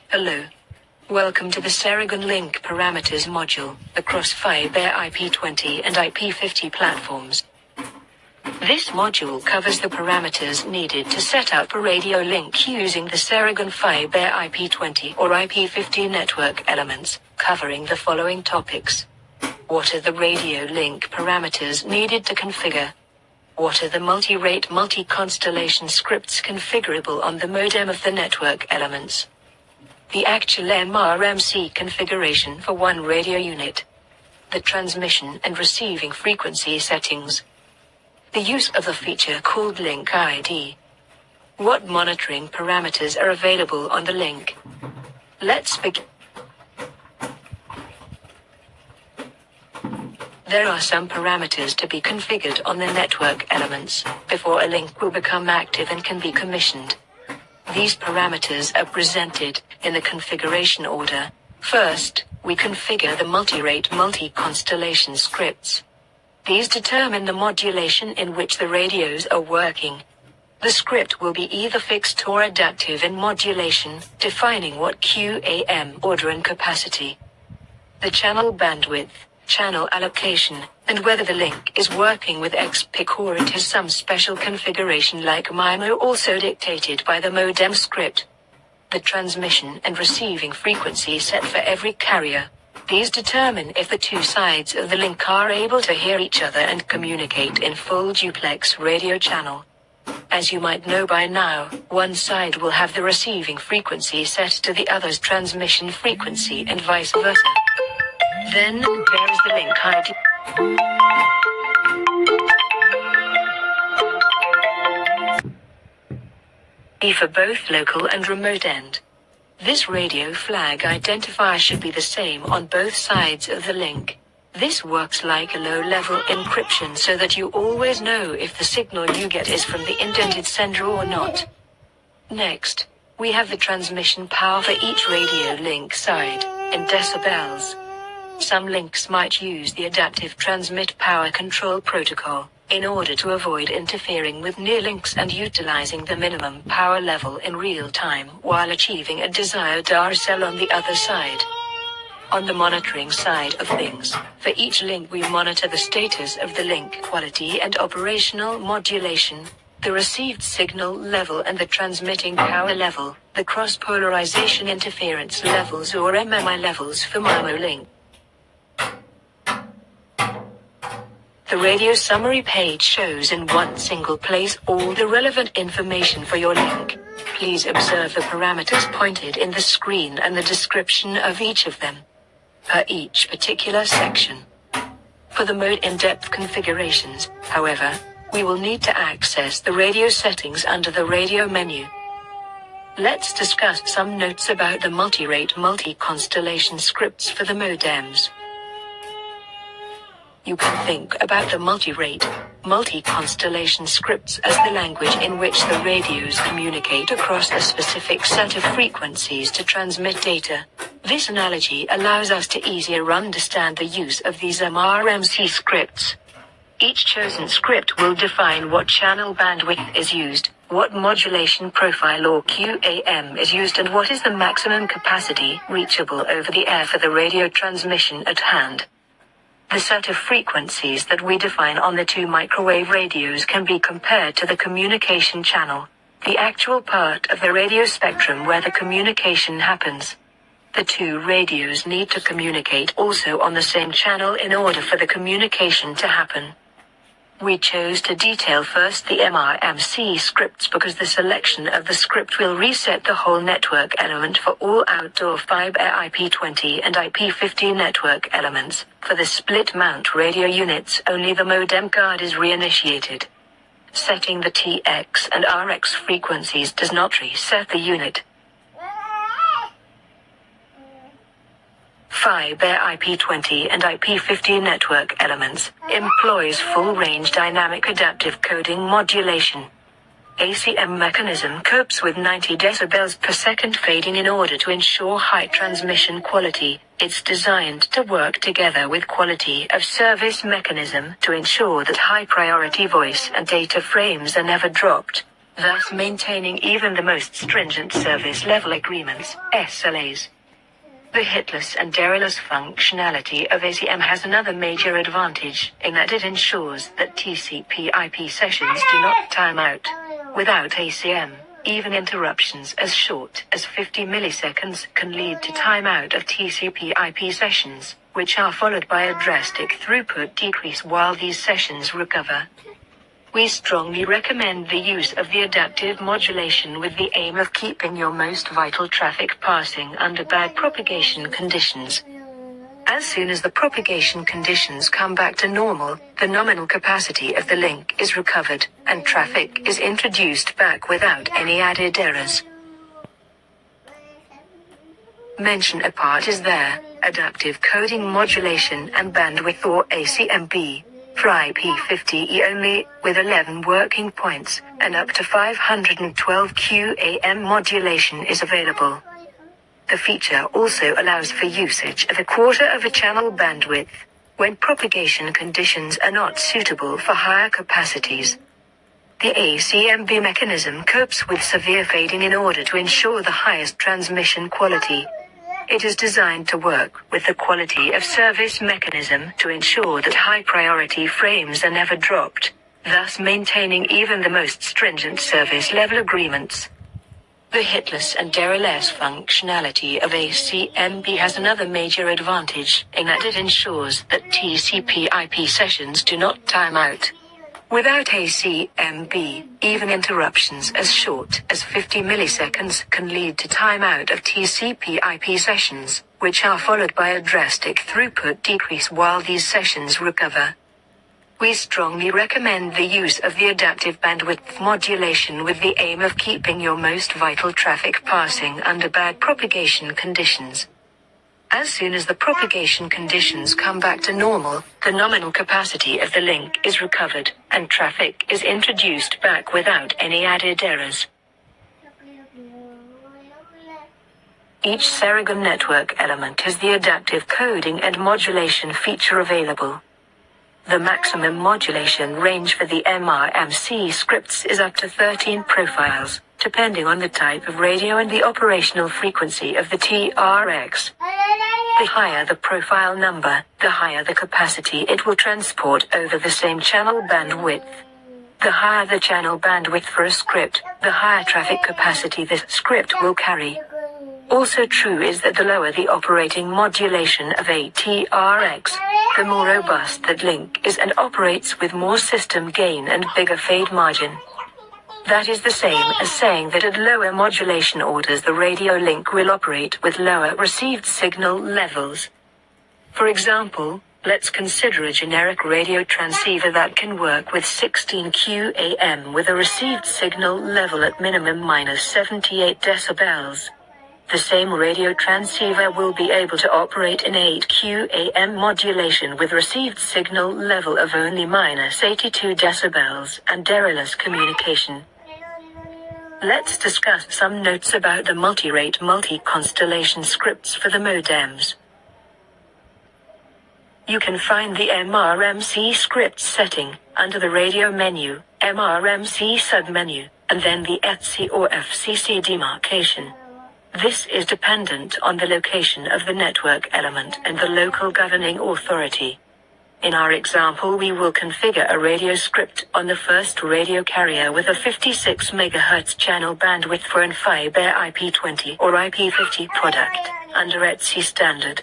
Hello. Welcome to the Ceragon link parameters module, across fiber IP20 and IP50 platforms. This module covers the parameters needed to set up a radio link using the Ceragon fiber IP20 or IP50 network elements, covering the following topics. What are the radio link parameters needed to configure? What are the multi-rate multi-constellation scripts configurable on the modem of the network elements? The actual MRMC configuration for one radio unit. The transmission and receiving frequency settings. The use of a feature called Link ID. What monitoring parameters are available on the link? Let's begin. There are some parameters to be configured on the network elements before a link will become active and can be commissioned. These parameters are presented in the configuration order. First, we configure the multi-rate multi-constellation scripts. These determine the modulation in which the radios are working. The script will be either fixed or adaptive in modulation, defining what QAM order and capacity. The channel bandwidth, channel allocation, and whether the link is working with XPIC or it has some special configuration like MIMO also dictated by the modem script. The transmission and receiving frequency set for every carrier. These determine if the two sides of the link are able to hear each other and communicate in full duplex radio channel. As you might know by now, one side will have the receiving frequency set to the other's transmission frequency and vice versa. Then, there is the link ID. For both local and remote end. This radio flag identifier should be the same on both sides of the link. This works like a low-level encryption so that you always know if the signal you get is from the intended sender or not. Next, we have the transmission power for each radio link side, in decibels. Some links might use the adaptive transmit power control protocol, in order to avoid interfering with near links and utilizing the minimum power level in real time while achieving a desired RSL on the other side. On the monitoring side of things, for each link we monitor the status of the link quality and operational modulation, the received signal level and the transmitting power level, the cross-polarization interference levels or MMI levels for MIMO link. The radio summary page shows in one single place all the relevant information for your link. Please observe the parameters pointed in the screen and the description of each of them, per each particular section. For the more in-depth configurations, however, we will need to access the radio settings under the radio menu. Let's discuss some notes about the multi-rate multi-constellation scripts for the modems. You can think about the multi-rate, multi-constellation scripts as the language in which the radios communicate across a specific set of frequencies to transmit data. This analogy allows us to easier understand the use of these MRMC scripts. Each chosen script will define what channel bandwidth is used, what modulation profile or QAM is used, and what is the maximum capacity reachable over the air for the radio transmission at hand. The set of frequencies that we define on the two microwave radios can be compared to the communication channel, the actual part of the radio spectrum where the communication happens. The two radios need to communicate also on the same channel in order for the communication to happen. We chose to detail first the MRMC scripts because the selection of the script will reset the whole network element for all outdoor fiber IP20 and IP50 network elements. For the split mount radio units, only the modem card is reinitiated. Setting the TX and RX frequencies does not reset the unit. Fiber IP20 and IP50 network elements employs full-range dynamic adaptive coding modulation. ACM mechanism copes with 90 decibels per second fading in order to ensure high transmission quality. It's designed to work together with quality of service mechanism to ensure that high priority voice and data frames are never dropped. thus maintaining even the most stringent service level agreements, SLAs. The hitless and errorless functionality of ACM has another major advantage, in that it ensures that TCP/IP sessions do not time out. Without ACM, even interruptions as short as 50 milliseconds can lead to timeout of TCP/IP sessions, which are followed by a drastic throughput decrease while these sessions recover. We strongly recommend the use of the adaptive modulation with the aim of keeping your most vital traffic passing under bad propagation conditions. As soon as the propagation conditions come back to normal, the nominal capacity of the link is recovered, and traffic is introduced back without any added errors. Mention apart is there, adaptive coding modulation and bandwidth or ACMB. For IP50E only, with 11 working points, and up to 512 QAM modulation is available. The feature also allows for usage of a quarter of a channel bandwidth, when propagation conditions are not suitable for higher capacities. The ACMB mechanism copes with severe fading in order to ensure the highest transmission quality. It is designed to work with the quality of service mechanism to ensure that high priority frames are never dropped, thus maintaining even the most stringent service level agreements. The hitless and errorless functionality of ACMB has another major advantage, in that it ensures that TCP/IP sessions do not time out. Without ACMB, even interruptions as short as 50 milliseconds can lead to timeout of TCP/IP sessions, which are followed by a drastic throughput decrease while these sessions recover. We strongly recommend the use of the adaptive bandwidth modulation with the aim of keeping your most vital traffic passing under bad propagation conditions. As soon as the propagation conditions come back to normal, the nominal capacity of the link is recovered, and traffic is introduced back without any added errors. Each Ceragon network element has the adaptive coding and modulation feature available. The maximum modulation range for the MRMC scripts is up to 13 profiles, depending on the type of radio and the operational frequency of the TRX. The higher the profile number, the higher the capacity it will transport over the same channel bandwidth. The higher the channel bandwidth for a script, the higher traffic capacity this script will carry. Also true is that the lower the operating modulation of a TRX, the more robust that link is and operates with more system gain and bigger fade margin. That is the same as saying that at lower modulation orders the radio link will operate with lower received signal levels. For example, let's consider a generic radio transceiver that can work with 16 QAM with a received signal level at minimum -78 decibels. The same radio transceiver will be able to operate in 8 QAM modulation with received signal level of only -82 decibels and errorless communication. Let's discuss some notes about the multi-rate multi-constellation scripts for the modems. You can find the MRMC script setting under the radio menu, MRMC submenu, and then the ETC or FCC demarcation. This is dependent on the location of the network element and the local governing authority. In our example, we will configure a radio script on the first radio carrier with a 56 MHz channel bandwidth for an fiber IP20 or IP50 product, under ETC standard.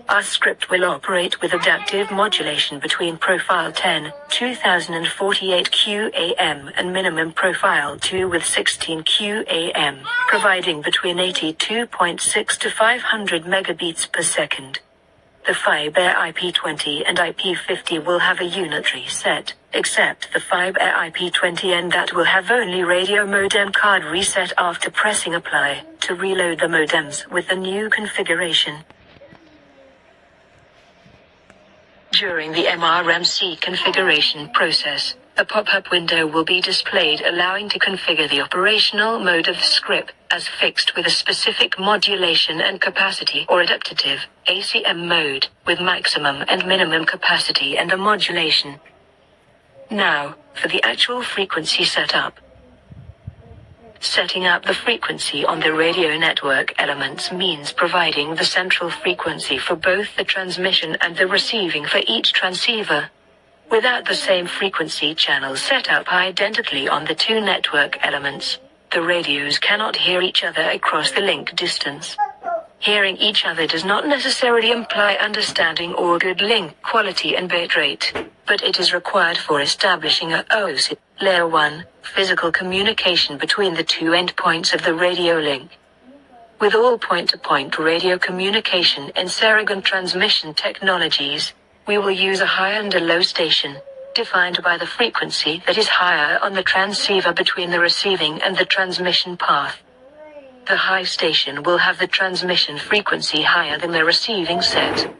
Our script will operate with adaptive modulation between profile 10, 2048 QAM and minimum profile 2 with 16 QAM, providing between 82.6 to 500 megabits per second. The fiber IP20 and IP50 will have a unitary set, except the fiber IP20 and that will have only radio modem card reset after pressing apply, to reload the modems with the new configuration. During the MRMC configuration process, a pop-up window will be displayed allowing to configure the operational mode of the script as fixed with a specific modulation and capacity or adaptive ACM mode with maximum and minimum capacity and a modulation. Now, for the actual frequency setup. Setting up the frequency on the radio network elements means providing the central frequency for both the transmission and the receiving for each transceiver. Without the same frequency channel set up identically on the two network elements, the radios cannot hear each other across the link distance. Hearing each other does not necessarily imply understanding or good link quality and bit rate, but it is required for establishing a OSI, Layer 1, physical communication between the two endpoints of the radio link. With all point-to-point radio communication in Ceragon transmission technologies, we will use a high and a low station, defined by the frequency that is higher on the transceiver between the receiving and the transmission path. The high station will have the transmission frequency higher than the receiving set.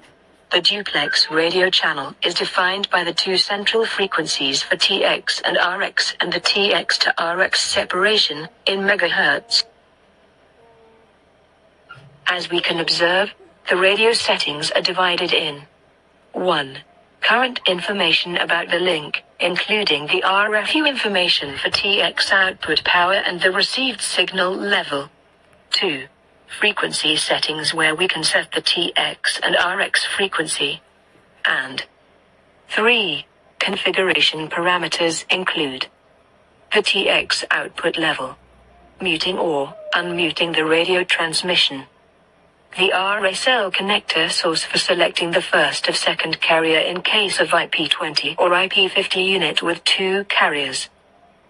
The duplex radio channel is defined by the two central frequencies for TX and RX and the TX to RX separation, in megahertz. As we can observe, the radio settings are divided in 1. Current information about the link, including the RFU information for TX output power and the received signal level. 2. Frequency settings where we can set the TX and RX frequency. And 3. Configuration parameters include the TX output level, muting or unmuting the radio transmission, the RSL connector source for selecting the first or second carrier in case of IP20 or IP50 unit with two carriers,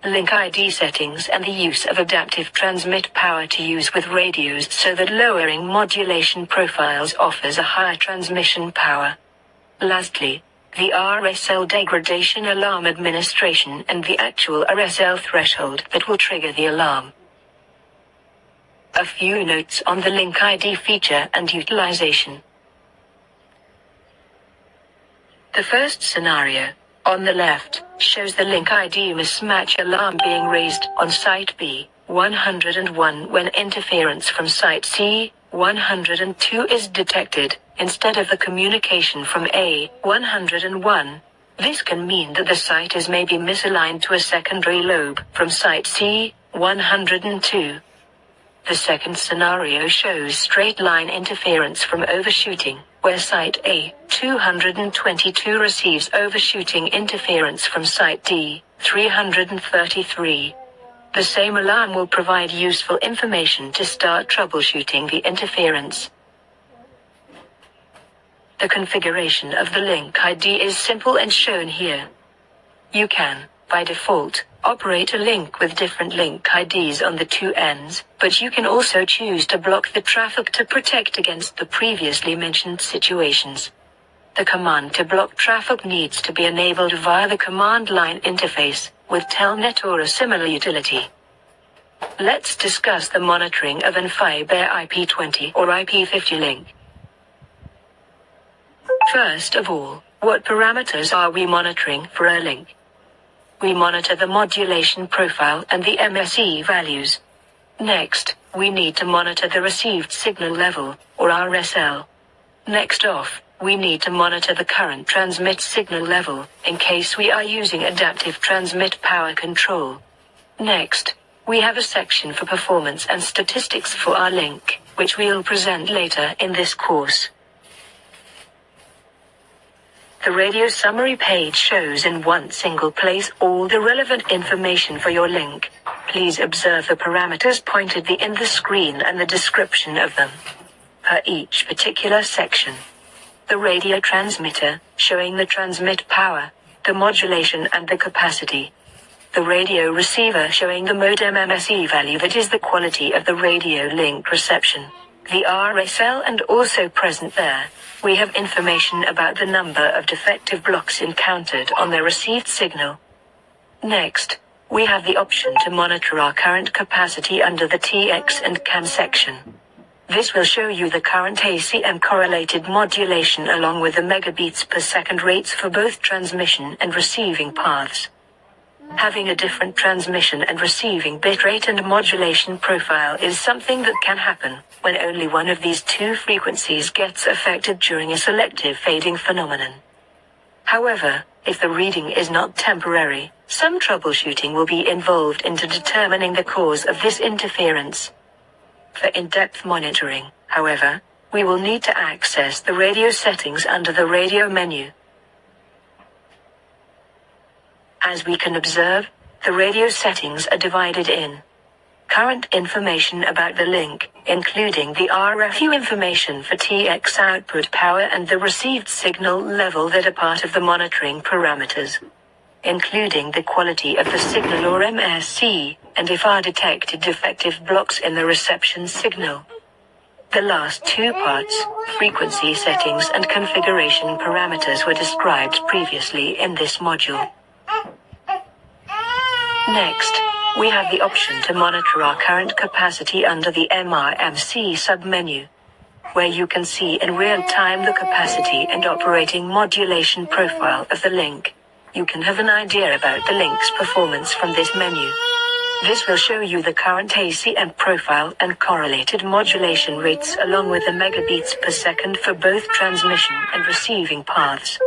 link ID settings and the use of adaptive transmit power to use with radios so that lowering modulation profiles offers a higher transmission power. Lastly, the RSL degradation alarm administration and the actual RSL threshold that will trigger the alarm. A few notes on the link ID feature and utilization. The first scenario, on the left, shows the link ID mismatch alarm being raised on site B, 101 when interference from site C, 102 is detected, instead of the communication from A, 101. This can mean that the site is maybe misaligned to a secondary lobe from site C, 102. The second scenario shows straight line interference from overshooting, where site A, 222 receives overshooting interference from site D, 333. The same alarm will provide useful information to start troubleshooting the interference. The configuration of the link ID is simple and shown here. You can, by default, operate a link with different link IDs on the two ends, but you can also choose to block the traffic to protect against the previously mentioned situations. The command to block traffic needs to be enabled via the command line interface, with Telnet or a similar utility. Let's discuss the monitoring of an fiber IP20 or IP50 link. First of all, what parameters are we monitoring for a link? We monitor the modulation profile and the MSE values. Next, we need to monitor the received signal level, or RSL. Next off, we need to monitor the current transmit signal level, in case we are using adaptive transmit power control. Next, we have a section for performance and statistics for our link, which we'll present later in this course. The radio summary page shows in one single place all the relevant information for your link. Please observe the parameters pointed in the screen and the description of them. Per each particular section. The radio transmitter, showing the transmit power, the modulation and the capacity. The radio receiver showing the modem MSE value, that is the quality of the radio link reception. The RSL, and also present there, we have information about the number of defective blocks encountered on the received signal. Next, we have the option to monitor our current capacity under the TX and CAN section. This will show you the current ACM correlated modulation along with the megabits per second rates for both transmission and receiving paths. Having a different transmission and receiving bitrate and modulation profile is something that can happen when only one of these two frequencies gets affected during a selective fading phenomenon. However, if the reading is not temporary, some troubleshooting will be involved into determining the cause of this interference. For in-depth monitoring, however, we will need to access the radio settings under the radio menu. As we can observe, the radio settings are divided in current information about the link, including the RFU information for TX output power and the received signal level that are part of the monitoring parameters, including the quality of the signal or MSC, and if are detected defective blocks in the reception signal. The last two parts, frequency settings and configuration parameters, were described previously in this module. Next, we have the option to monitor our current capacity under the MRMC submenu, where you can see in real time the capacity and operating modulation profile of the link. You can have an idea about the link's performance from this menu. This will show you the current ACM profile and correlated modulation rates along with the megabits per second for both transmission and receiving paths.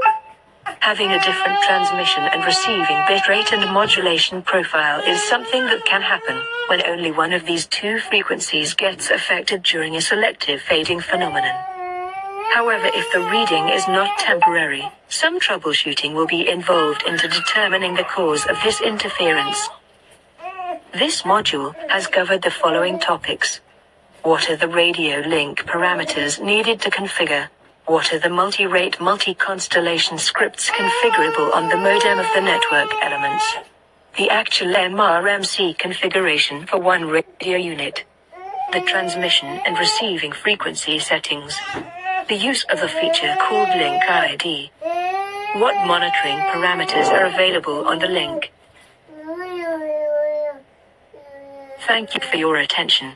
Having a different transmission and receiving bitrate and modulation profile is something that can happen when only one of these two frequencies gets affected during a selective fading phenomenon. However, if the reading is not temporary, some troubleshooting will be involved into determining the cause of this interference. This module has covered the following topics. What are the radio link parameters needed to configure? What are the multi-rate multi-constellation scripts configurable on the modem of the network elements? The actual MRMC configuration for one radio unit. The transmission and receiving frequency settings. The use of a feature called Link ID. What monitoring parameters are available on the link? Thank you for your attention.